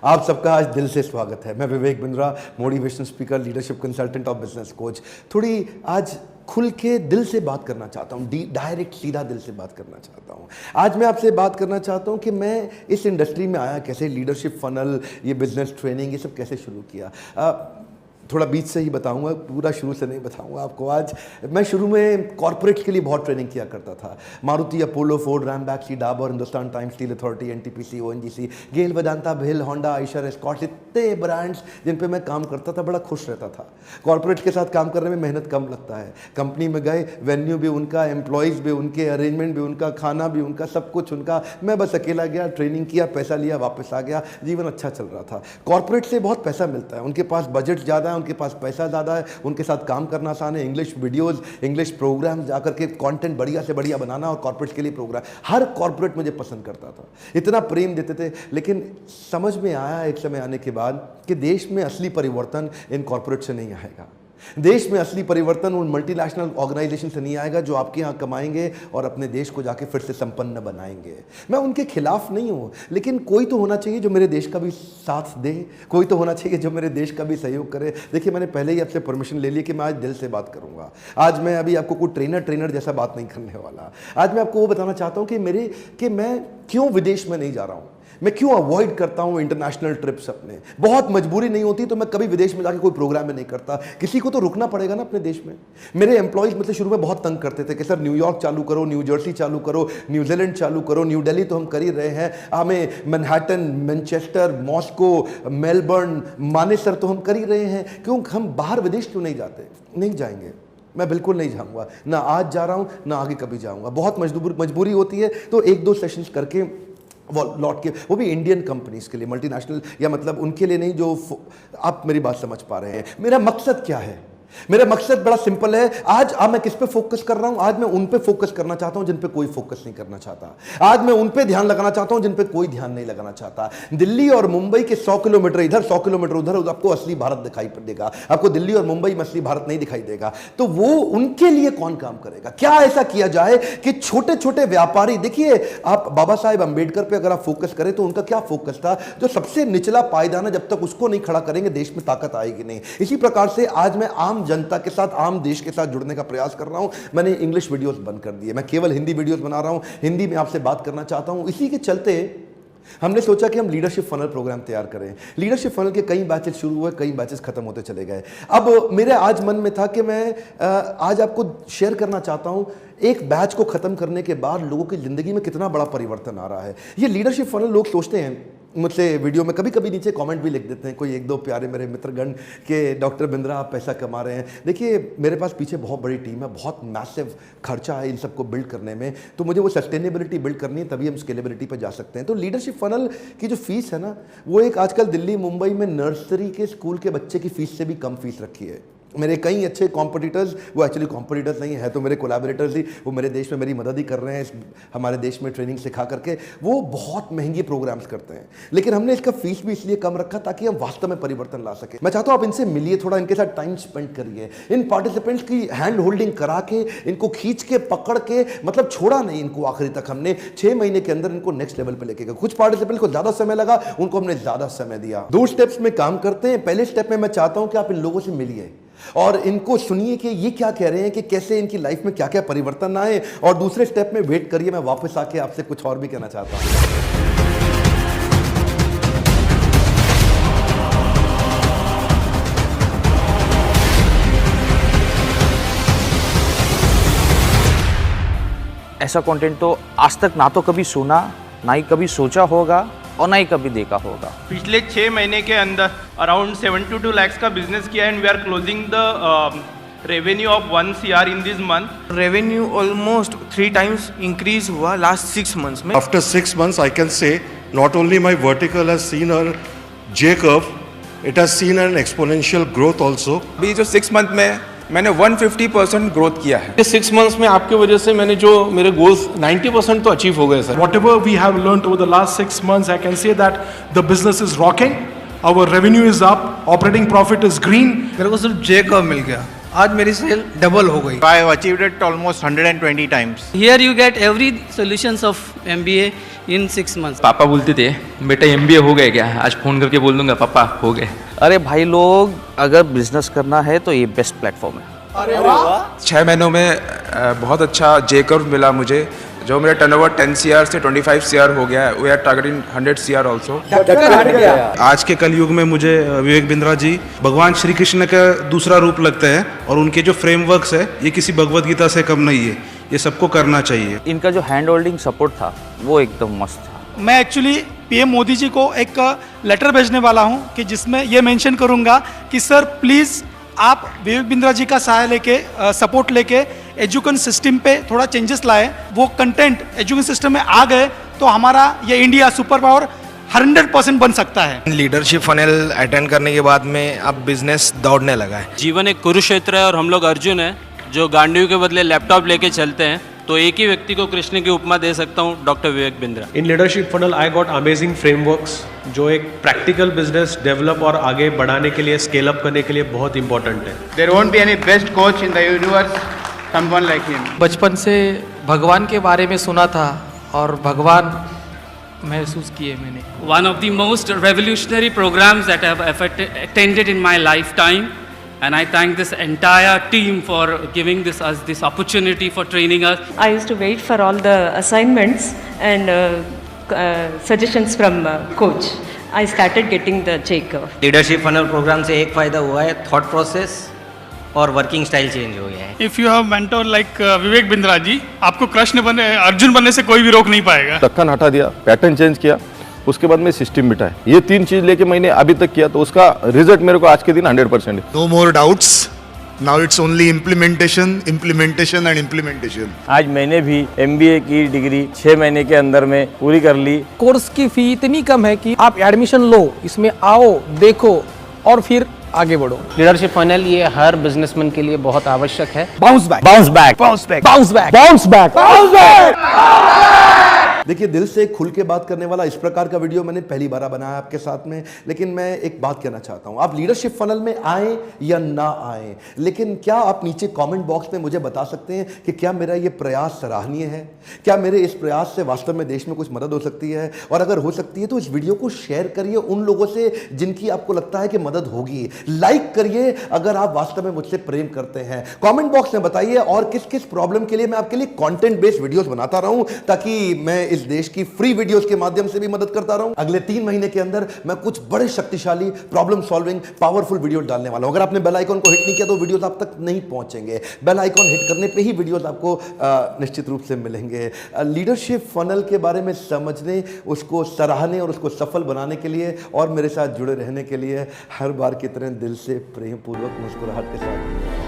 आप सबका आज दिल से स्वागत है। मैं Vivek Bindra, motivation speaker, leadership consultant और बिजनेस कोच। थोड़ी आज खुल के दिल से बात करना चाहता हूँ, डायरेक्ट सीधा दिल से बात करना चाहता हूँ। आज मैं आपसे बात करना चाहता हूँ कि मैं इस इंडस्ट्री में आया कैसे, लीडरशिप फनल, ये बिजनेस ट्रेनिंग, ये सब कैसे शुरू किया। थोड़ा बीच से ही बताऊंगा, पूरा शुरू से नहीं बताऊंगा आपको। आज मैं शुरू में कॉर्पोरेट्स के लिए बहुत ट्रेनिंग किया करता था। Maruti, Apollo, Ford, Ranbaxy, Dabur, Hindustan Times, Steel Authority, NTPC, ONGC, GAIL, Vedanta, भेल, होंडा, आइशर, एस्कॉर्ट्स, इतने ब्रांड्स जिन पे मैं काम करता था, बड़ा खुश रहता था। कॉर्पोरेट्स के साथ काम करने में मेहनत कम लगता है। कंपनी में गए, वेन्यू भी उनका, एम्प्लॉयज़ भी उनके, अरेंजमेंट भी उनका, खाना भी उनका, सब कुछ उनका। मैं बस अकेला गया, ट्रेनिंग किया, पैसा लिया, वापस आ गया, जीवन अच्छा चल रहा था। कॉर्पोरेट से बहुत पैसा मिलता है, उनके पास बजट ज़्यादा है, उनके पास पैसा ज़्यादा है, उनके साथ काम करना आसान है। इंग्लिश वीडियोस, इंग्लिश प्रोग्राम जाकर के कंटेंट बढ़िया से बढ़िया बनाना, और कॉर्पोरेट्स के लिए प्रोग्राम, हर कॉर्पोरेट मुझे पसंद करता था, इतना प्रेम देते थे। लेकिन समझ में आया एक समय आने के बाद कि देश में असली परिवर्तन इन कॉर्पोरेट से नहीं आएगा। देश में असली परिवर्तन उन मल्टीनेशनल ऑर्गेनाइजेशन से नहीं आएगा जो आपके यहाँ कमाएंगे और अपने देश को जाके फिर से संपन्न बनाएंगे। मैं उनके खिलाफ नहीं हूँ, लेकिन कोई तो होना चाहिए जो मेरे देश का भी साथ दे, कोई तो होना चाहिए जो मेरे देश का भी सहयोग करे। देखिए, मैंने पहले ही आपसे परमिशन ले ली कि मैं आज दिल से बात करूँगा। आज मैं अभी आपको कोई ट्रेनर जैसा बात नहीं करने वाला। आज मैं आपको वो बताना चाहता हूँ कि मैं क्यों विदेश में नहीं जा रहा हूँ, मैं क्यों अवॉइड करता हूं इंटरनेशनल ट्रिप्स अपने। बहुत मजबूरी नहीं होती तो मैं कभी विदेश में जाके कोई प्रोग्राम में नहीं करता। किसी को तो रुकना पड़ेगा ना अपने देश में। मेरे एम्प्लॉइज मुझसे शुरू में बहुत तंग करते थे कि सर न्यूयॉर्क चालू करो, न्यू जर्सी चालू करो, न्यूजीलैंड चालू करो, न्यू दिल्ली तो हम कर ही रहे हैं, हमें Manhattan, Manchester, Moscow, Melbourne, Manesar तो हम कर ही रहे हैं, क्यों हम बाहर विदेश क्यों नहीं जाते। नहीं जाएंगे, मैं बिल्कुल नहीं जाऊंगा, ना आज जा रहा हूं ना आगे कभी जाऊंगा। बहुत मजबूरी होती है तो एक दो सेशंस करके वो लौट के, वो भी इंडियन कंपनीज के लिए, मल्टीनेशनल, या मतलब उनके लिए नहीं जो आप मेरी बात समझ पा रहे हैं। मेरा मकसद क्या है? मेरा मकसद बड़ा सिंपल है। आज मैं किस पे फोकस कर रहा हूं? आज मैं उन पे फोकस करना चाहता हूं जिन पे कोई फोकस नहीं करना चाहता। आज मैं उन पे ध्यान लगाना चाहता हूं जिन पे कोई ध्यान नहीं लगाना चाहता। दिल्ली और मुंबई के 100 किलोमीटर इधर, 100 किलोमीटर उधर, आपको असली भारत दिखाई देगा। आपको दिल्ली और मुंबई में असली भारत नहीं दिखाई देगा। तो वो उनके लिए कौन काम करेगा? क्या ऐसा किया जाए कि छोटे छोटे व्यापारी, देखिए आप बाबा साहेब अंबेडकर पे अगर आप फोकस करें तो उनका क्या फोकस था, जो सबसे निचला पायदान है, जब तक उसको नहीं खड़ा करेंगे देश में ताकत आएगी नहीं। इसी प्रकार से आज मैं आम जनता के साथ, आम देश के साथ जुड़ने का प्रयास कर रहा हूं। मैंने इंग्लिश वीडियोस बंद कर दिए, मैं केवल हिंदी वीडियोस बना रहा हूं, हिंदी में आपसे बात करना चाहता हूं। इसी के चलते हमने सोचा कि हम लीडरशिप फनल प्रोग्राम तैयार करें। लीडरशिप फनल के कई बैचेस शुरू हुए, कई बैचेस खत्म होते चले गए। अब मेरे आज मन में था कि मैं आज आपको शेयर करना चाहता हूं एक बैच को खत्म करने के बाद लोगों की जिंदगी में कितना बड़ा परिवर्तन आ रहा है। ये लीडरशिप फनल, लोग सोचते हैं मुझसे वीडियो में, कभी कभी नीचे कमेंट भी लिख देते हैं, कोई एक दो प्यारे मेरे मित्रगण के डॉक्टर बिंद्रा आप पैसा कमा रहे हैं। देखिए, मेरे पास पीछे बहुत बड़ी टीम है, बहुत मैसिव खर्चा है इन सबको बिल्ड करने में, तो मुझे वो सस्टेनेबिलिटी बिल्ड करनी है, तभी हम स्केलेबिलिटी पर जा सकते हैं। तो लीडरशिप फनल की जो फीस है ना, वो एक आजकल दिल्ली मुंबई में नर्सरी के स्कूल के बच्चे की फीस से भी कम फीस रखी है। मेरे कई अच्छे कॉम्पिटिटर्स, वो एक्चुअली कॉम्पिटिटर्स नहीं है तो मेरे कोलैबोरेटर्स ही, वो मेरे देश में मेरी मदद ही कर रहे हैं, हमारे देश में ट्रेनिंग सिखा करके। वो बहुत महंगी प्रोग्राम्स करते हैं, लेकिन हमने इसका फीस भी इसलिए कम रखा ताकि हम वास्तव में परिवर्तन ला सके। मैं चाहता हूं आप इनसे मिलिए, थोड़ा इनके साथ टाइम स्पेंड करिए, इन पार्टिसिपेंट्स की हैंड होल्डिंग करा के, इनको खींच के पकड़ के, मतलब छोड़ा नहीं इनको आखिरी तक। हमने 6 महीने के अंदर इनको नेक्स्ट लेवल पे लेके गए। कुछ पार्टिसिपेंट्स को ज्यादा समय लगा, उनको हमने ज्यादा समय दिया। 2 स्टेप्स में काम करते हैं। पहले स्टेप में मैं चाहता हूं कि आप इन लोगों से मिलिए और इनको सुनिए कि ये क्या कह रहे हैं, कि कैसे इनकी लाइफ में क्या क्या परिवर्तन आए, और दूसरे स्टेप में वेट करिए, मैं वापस आके आपसे कुछ और भी कहना चाहता हूं। ऐसा कंटेंट तो आज तक ना तो कभी सुना, ना ही कभी सोचा होगा और ना ही कभी देखा होगा। पिछले 6 महीने के अंदर अराउंड 72 lakhs का बिजनेस किया, and we are closing the revenue of 1 CR in this month. Revenue almost 3 times increase हुआ लास्ट 6 months में। After 6 months, I can say not only my vertical has seen a J curve, it has seen an exponential growth also. अभी जो 6 month में मैंने 150% growth किया है। इस 6 months में आपके वजह से मैंने जो मेरे गोल्स 90% तो अचीव हो गए sir. Whatever we have learned over the last 6 months, I can say that the business is rocking. Our revenue is up, operating profit is green. मेरे को सिर्फ J कर्व मिल गया। आज मेरी सेल डबल हो गई। I have achieved it almost 120 times. Here you get every solutions of MBA in 6 months. पापा बोलते थे बेटा MBA हो गए क्या, आज फ़ोन करके बोल दूंगा पापा हो गए। अरे भाई लोग, अगर बिजनेस करना है तो ये बेस्ट प्लेटफॉर्म है। 6 महीनों में बहुत अच्छा जे कर्व मिला मुझे, जो मेरा टर्नओवर 10 CR से 25 CR हो गया है। We are targeting 100 CR also. आज के कलयुग में मुझे विवेक बिंद्रा जी भगवान श्री कृष्ण का दूसरा रूप लगते हैं, और उनके जो फ्रेमवर्क्स है ये किसी भगवत गीता से कम नहीं है, ये सबको करना चाहिए। इनका जो हैंड होल्डिंग सपोर्ट था वो एकदम मस्त था। मैं एक्चुअली पीएम मोदी जी को एक लेटर भेजने वाला हूं कि जिसमें ये मेंशन करूंगा कि सर प्लीज़ आप विवेक बिंद्रा जी का सहाय लेके सपोर्ट लेके एजुकेशन सिस्टम पे थोड़ा चेंजेस लाए। वो कंटेंट एजुकेशन सिस्टम में आ गए तो हमारा ये इंडिया सुपर पावर 100% बन सकता है। लीडरशिप फनल अटेंड करने के बाद में अब बिजनेस दौड़ने लगा है। जीवन एक कुरुक्षेत्र है और हम लोग अर्जुन हैं जो गांडीव के बदले लैपटॉप लेके चलते हैं, तो एक ही व्यक्ति को कृष्ण की उपमा दे सकता हूँ, doctor Vivek Bindra. In leadership funnel, I got amazing frameworks जो एक प्रैक्टिकल बिजनेस डेवलप और आगे बढ़ाने के लिए, स्केल अप करने के लिए बहुत इंपॉर्टेंट है। There won't be any best coach in the universe, someone like him. बचपन से भगवान के बारे में सुना था और भगवान महसूस किए मैंने। One of the most revolutionary programs that I have attended in my lifetime, and I thank this entire team for giving us this opportunity for training us. I used to wait for all the assignments and suggestions from coach. I started getting the J-curve. Leadership funnel programme से एक फ़ायदा हुआ है, thought process और working style change हो गया है। If you have mentor like Vivek Bindra ji, आपको कृष्ण बने, अर्जुन बनने से कोई भी रोक नहीं पाएगा। ढक्कन हटा दिया, पैटर्न चेंज किया, उसके बाद में सिस्टम बिठाया। ये 3 चीज लेके मैंने अभी तक किया, तो उसका रिजल्ट मेरे को आज के दिन 100% है। No more doubts, now it's only implementation and implementation. आज मैंने भी MBA की डिग्री 6 महीने के अंदर में पूरी कर ली। कोर्स की फी इतनी कम है कि आप एडमिशन लो, इसमें आओ, देखो और फिर आगे बढ़ो। लीडरशिप फनल ये हर बिजनेसमैन के लिए बहुत आवश्यक है। Bounce back, bounce back, bounce back, bounce back, bounce back, bounce back. देखिए, दिल से खुल के बात करने वाला इस प्रकार का वीडियो मैंने पहली बार बनाया आपके साथ में। लेकिन मैं एक बात कहना चाहता हूं, आप लीडरशिप फनल में आए या ना आए, लेकिन क्या आप नीचे कमेंट बॉक्स में मुझे बता सकते हैं कि क्या मेरा ये प्रयास सराहनीय है? क्या मेरे इस प्रयास से वास्तव में देश में कुछ मदद हो सकती है? और अगर हो सकती है तो इस वीडियो को शेयर करिए उन लोगों से जिनकी आपको लगता है कि मदद होगी। लाइक करिए अगर आप वास्तव में मुझसे प्रेम करते हैं। कमेंट बॉक्स में बताइए और किस किस प्रॉब्लम के लिए मैं आपके लिए कंटेंट बेस्ड वीडियोस बनाता रहूं, ताकि मैं इस देश की फ्री वीडियोस के माध्यम से भी मदद करता रहूं। अगले 3 महीने के अंदर मैं कुछ बड़े शक्तिशाली प्रॉब्लम सॉल्विंग पावरफुल वीडियो डालने वाला हूं। अगर आपने बेल आइकन को हिट नहीं किया तो वीडियोस आप तक नहीं पहुंचेंगे। बेल आइकन हिट करने पे ही वीडियोस आपको निश्चित रूप से मिलेंगे। लीडरशिप फनल के बारे में समझने, उसको सराहने और उसको सफल बनाने के लिए और मेरे साथ जुड़े रहने के लिए हर बार की तरह दिल से प्रेम पूर्वक मुस्कुराहट के साथ